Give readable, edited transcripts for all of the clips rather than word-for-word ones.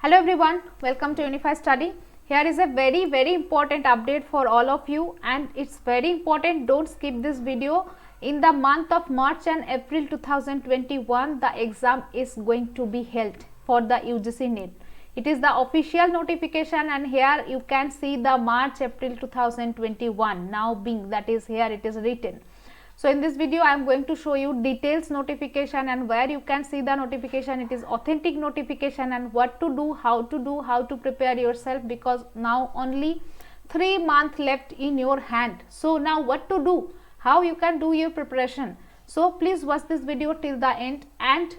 Hello everyone, welcome to Unify Study. Here is a very important update for all of you, and it's very important, don't skip this video. In the month of March and April 2021, the exam is going to be held for the UGC NET. It is the official notification, and here you can see the March April 2021 now being, that is here it is written. So in this video I am going to show you details notification and where you can see the notification. It is authentic notification and what to do, how to prepare yourself, because now only 3 months left in your hand. So now what to do, how you can do your preparation. So please watch this video till the end and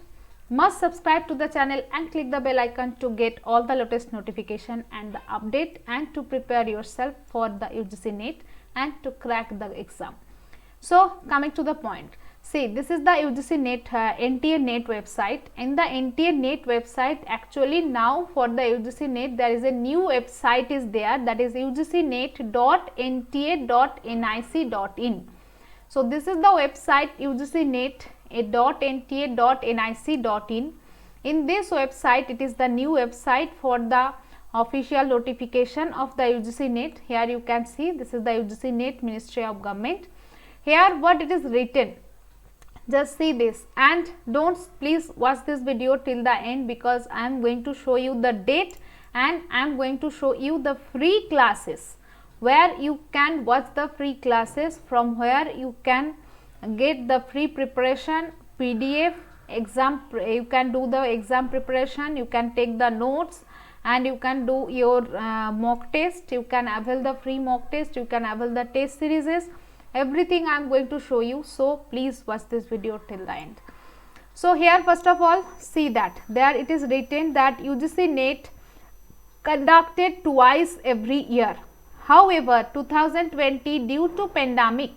must subscribe to the channel and click the bell icon to get all the latest notification and the update, and to prepare yourself for the UGC NET and to crack the exam. So coming to the point, see, this is the UGC NET NTA NET website. In the NTA NET website, actually now for the UGC NET there is a new website is there, that is ugcnet.nta.nic.in. So this is the website ugcnet.nta.nic.in. In this website, it is the new website for the official notification of the UGC NET. Here you can see this is the UGC NET Ministry of Government. Here what it is written, just see this, and don't please watch this video till the end, because I am going to show you the date and I am going to show you the free classes where you can watch the free classes, from where you can get the free preparation PDF exam. You can do the exam preparation, you can take the notes, and you can do your mock test. You can avail the free mock test, you can avail the test series. Everything I am going to show you, so please watch this video till the end. So here first of all, see that there it is written that UGC NET conducted twice every year. However, 2020 due to pandemic,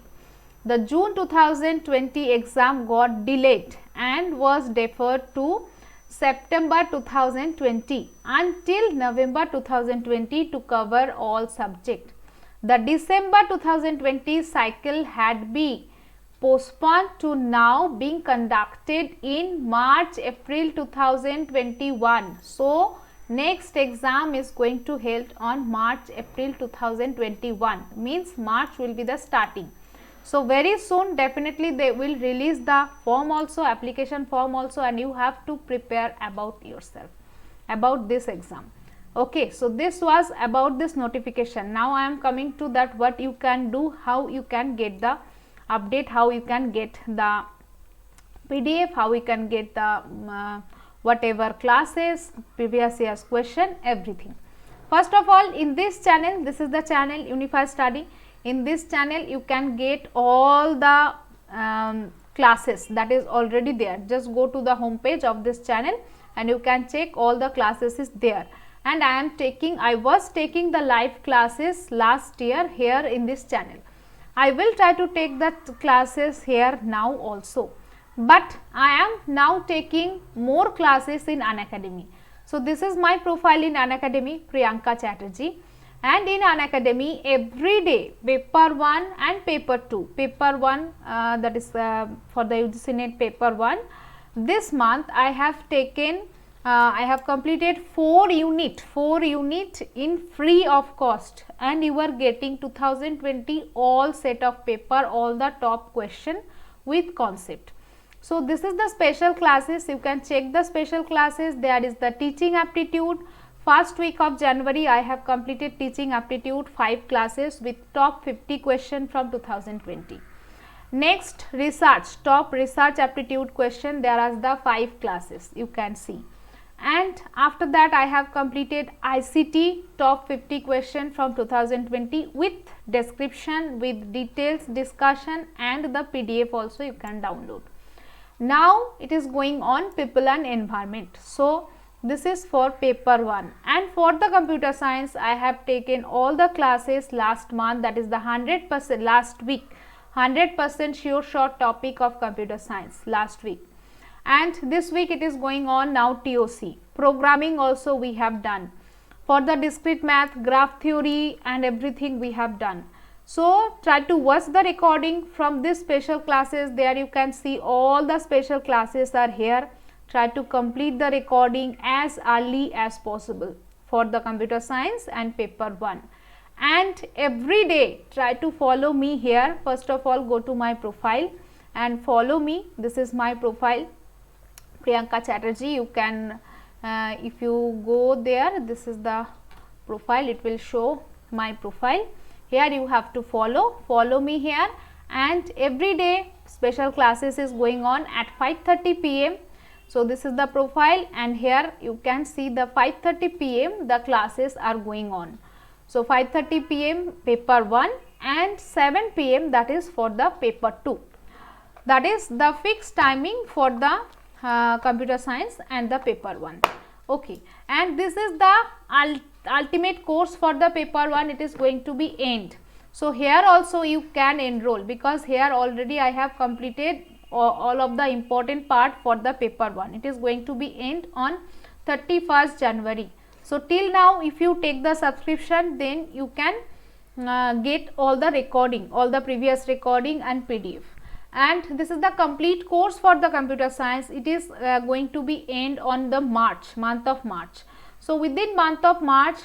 the June 2020 exam got delayed and was deferred to September 2020 until November 2020 to cover all subjects. The December 2020 cycle had been postponed to now being conducted in March-April 2021. So next exam is going to held on March-April 2021, means March will be the starting. So very soon definitely they will release the form also, application form also, and you have to prepare about yourself, about this exam. Okay, so this was about this notification. Now I am coming to that what you can do, how you can get the update, how you can get the PDF, how you can get the whatever classes, previous year's question, everything. First of all, in this channel, this is the channel Unify Study. In this channel you can get all the classes that is already there. Just go to the home page of this channel and you can check all the classes is there. And I was taking the live classes last year here in this channel. I will try to take the classes here now also, but I am now taking more classes in Unacademy. So this is my profile in Unacademy, Priyanka Chatterjee, and in Unacademy every day paper 1 and paper 2. Paper 1 that is for the UGC NET paper 1. This month I have taken I have completed 4 unit in free of cost, and you are getting 2020 all set of paper, all the top question with concept. So this is the special classes. You can check the special classes. There is the teaching aptitude. First week of January I have completed teaching aptitude 5 classes with top 50 question from 2020. Next, research, top research aptitude question, there are the 5 classes you can see. And after that I have completed ICT top 50 question from 2020 with description, with details, discussion, and the PDF also you can download. Now it is going on people and environment. So this is for paper 1, and for the computer science I have taken all the classes last month, that is the 100% last week, 100% sure short topic of computer science last week. And this week it is going on now TOC. Programming also we have done. For the discrete math, graph theory, and everything we have done. So try to watch the recording from this special classes. There you can see all the special classes are here. try to complete the recording as early as possible for the computer science and paper 1. And every day try to follow me here. First of all, go to my profile and follow me. This is my profile, Priyanka Chatterjee. You can if you go there, this is the profile, it will show my profile. Here you have to follow me here, and every day special classes is going on at 5:30 p.m. So, this is the profile, and here you can see the 5:30 p.m. the classes are going on. So, 5:30 p.m. paper 1 and 7 p.m. that is for the paper 2. That is the fixed timing for the computer science and the paper 1. Okay, and this is the ultimate course for the paper 1. It is going to be end. So, here also you can enroll, because here already I have completed all of the important part for the paper 1. It is going to be end on 31st January. So, till now if you take the subscription, then you can get all the recording, all the previous recording and PDF. And this is the complete course for the computer science. It is going to be end on the month of March. So, within month of March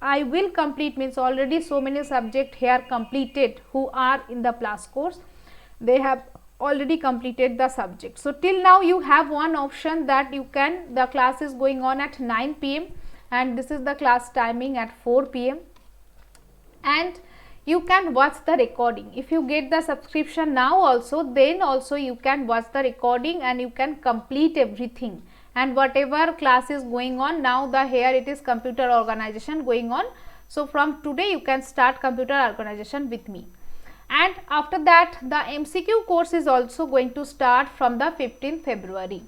I will complete, means already so many subject here completed who are in the plus course, they have already completed the subject. So, till now you have one option that you can, the class is going on at 9 p.m. and this is the class timing at 4 p.m. and you can watch the recording. If you get the subscription now also, then also you can watch the recording and you can complete everything, and whatever class is going on now, the here it is computer organization going on. So, from today you can start computer organization with me. And after that the MCQ course is also going to start from the 15th February.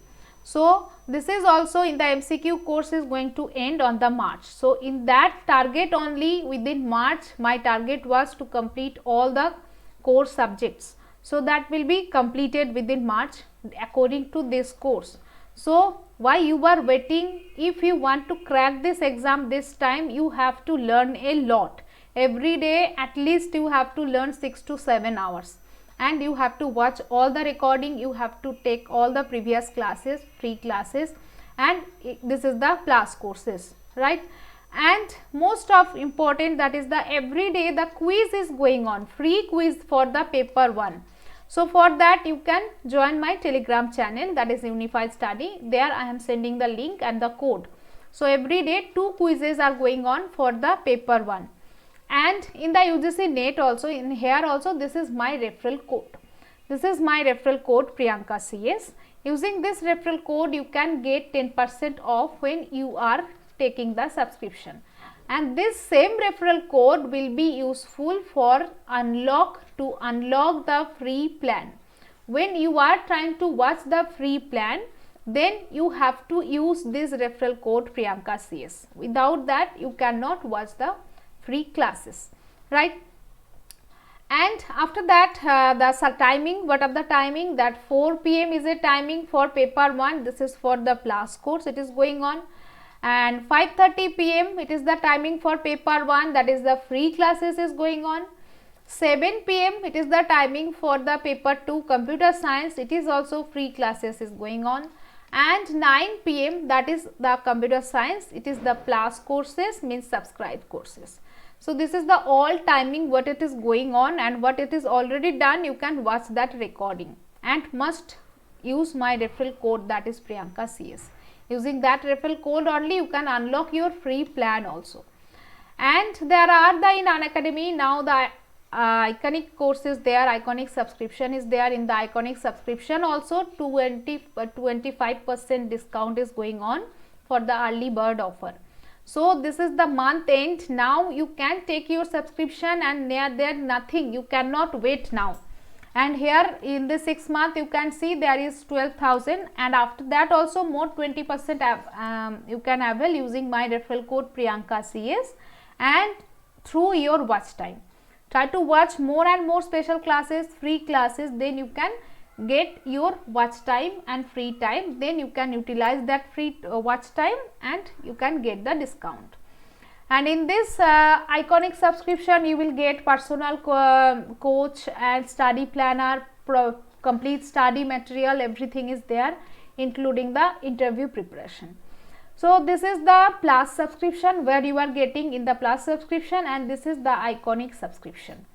So, this is also in the MCQ course is going to end on the March. So, in that target only, within March my target was to complete all the course subjects. So, that will be completed within March according to this course. So, why you are waiting? If you want to crack this exam this time, you have to learn a lot. Every day at least you have to learn 6 to 7 hours. And you have to watch all the recording, you have to take all the previous classes, free classes, and this is the plus courses, right? And most of important, that is the every day the quiz is going on, free quiz for the paper 1. So, for that you can join my Telegram channel, that is Unified Study. There I am sending the link and the code. So, every day 2 quizzes are going on for the paper 1. And in the UGC NET also, in here also, this is my referral code. This is my referral code Priyanka CS. Using this referral code, you can get 10% off when you are taking the subscription. And this same referral code will be useful for unlock the free plan. When you are trying to watch the free plan, then you have to use this referral code Priyanka CS. Without that, you cannot watch the free classes, right? And after that the timing, what of the timing, that 4 p.m. is a timing for paper 1. This is for the plus course, it is going on, and 5:30 p.m. it is the timing for paper 1, that is the free classes is going on. 7 p.m. it is the timing for the paper 2 computer science, it is also free classes is going on. And 9 p.m. that is the computer science, it is the plus courses, means subscribed courses. So, this is the all timing what it is going on, and what it is already done, you can watch that recording, and must use my referral code, that is Priyanka CS. Using that referral code only you can unlock your free plan also. And there are the in Unacademy now the iconic course is there, iconic subscription is there. In the iconic subscription also 25% discount is going on for the early bird offer. So, this is the month end. Now you can take your subscription, and there nothing, you cannot wait now. And here in the 6 month you can see there is 12,000, and after that also more 20% you can avail using my referral code Priyanka CS and through your watch time. Try to watch more and more special classes, free classes, then you can get your watch time and free time, then you can utilize that free watch time and you can get the discount. And in this iconic subscription you will get personal coach and study planner, complete study material, everything is there. including the interview preparation. So this is the Plus subscription where you are getting in the Plus subscription, and this is the Iconic subscription.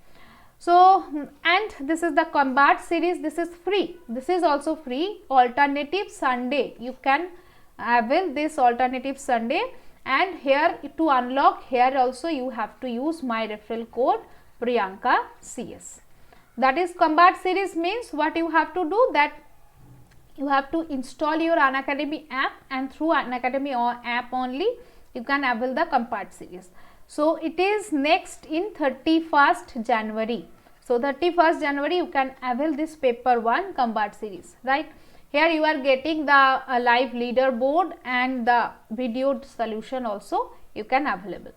So, and this is the Combat series, this is free, this is also free. Alternative Sunday, you can avail this Alternative Sunday, and here to unlock, here also you have to use my referral code Priyanka CS. That is Combat series means what you have to do, that you have to install your Unacademy app, and through Unacademy app only you can avail the Combat series. So it is next in 31st January. So 31st January you can avail this paper 1 Combat series, right? Here you are getting the live leaderboard and the video solution also you can available.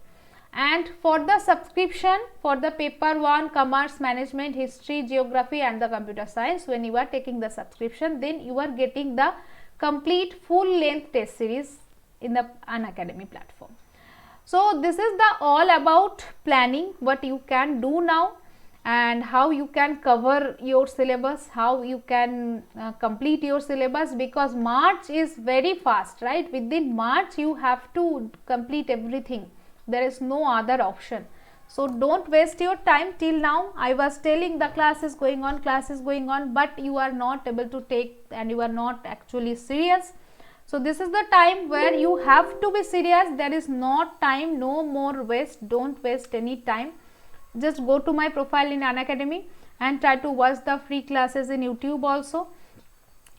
And for the subscription for the paper 1 Commerce, Management, History, Geography and the Computer Science, when you are taking the subscription, then you are getting the complete full length test series in the Unacademy platform. So this is the all about planning, what you can do now and how you can cover your syllabus, how you can complete your syllabus, because March is very fast, right? Within March you have to complete everything. There is no other option. So don't waste your time. Till now I was telling the class is going on, but you are not able to take and you are not actually serious. So this is the time where you have to be serious. There is no time, no more waste. Don't waste any time. Just go to my profile in Unacademy and try to watch the free classes in YouTube also.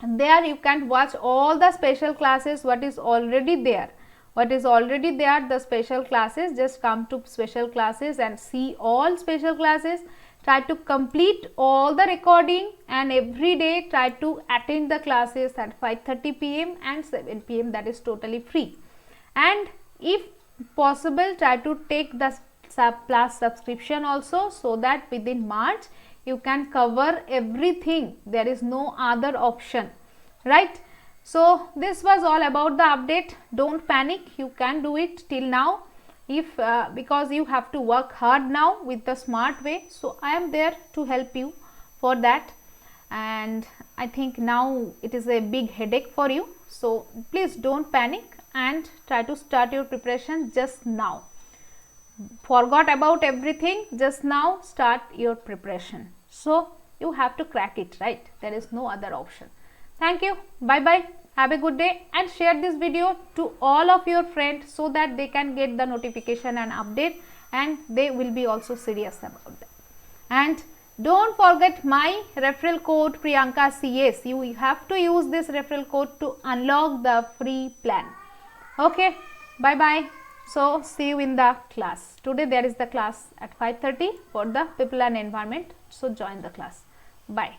And there you can watch all the special classes what is already there. The special classes, just come to special classes and see all special classes. Try to complete all the recording, and every day try to attend the classes at 5:30 p.m. and 7 p.m. that is totally free. And if possible, try to take the Plus subscription also, so that within March you can cover everything. There is no other option, right? So this was all about the update. Don't panic, you can do it till now. If because you have to work hard now with the smart way, so I am there to help you for that. And I think now it is a big headache for you, so please don't panic and try to start your preparation just now. Forgot about everything, just now start your preparation. So you have to crack it, right? There is no other option. Thank you, bye bye, have a good day, and share this video to all of your friends so that they can get the notification and update, and they will be also serious about that. And don't forget my referral code Priyanka CS. You have to use this referral code to unlock the free plan. Okay, bye bye. So see you in the class. Today there is the class at 5:30 for the people and environment. So join the class. Bye.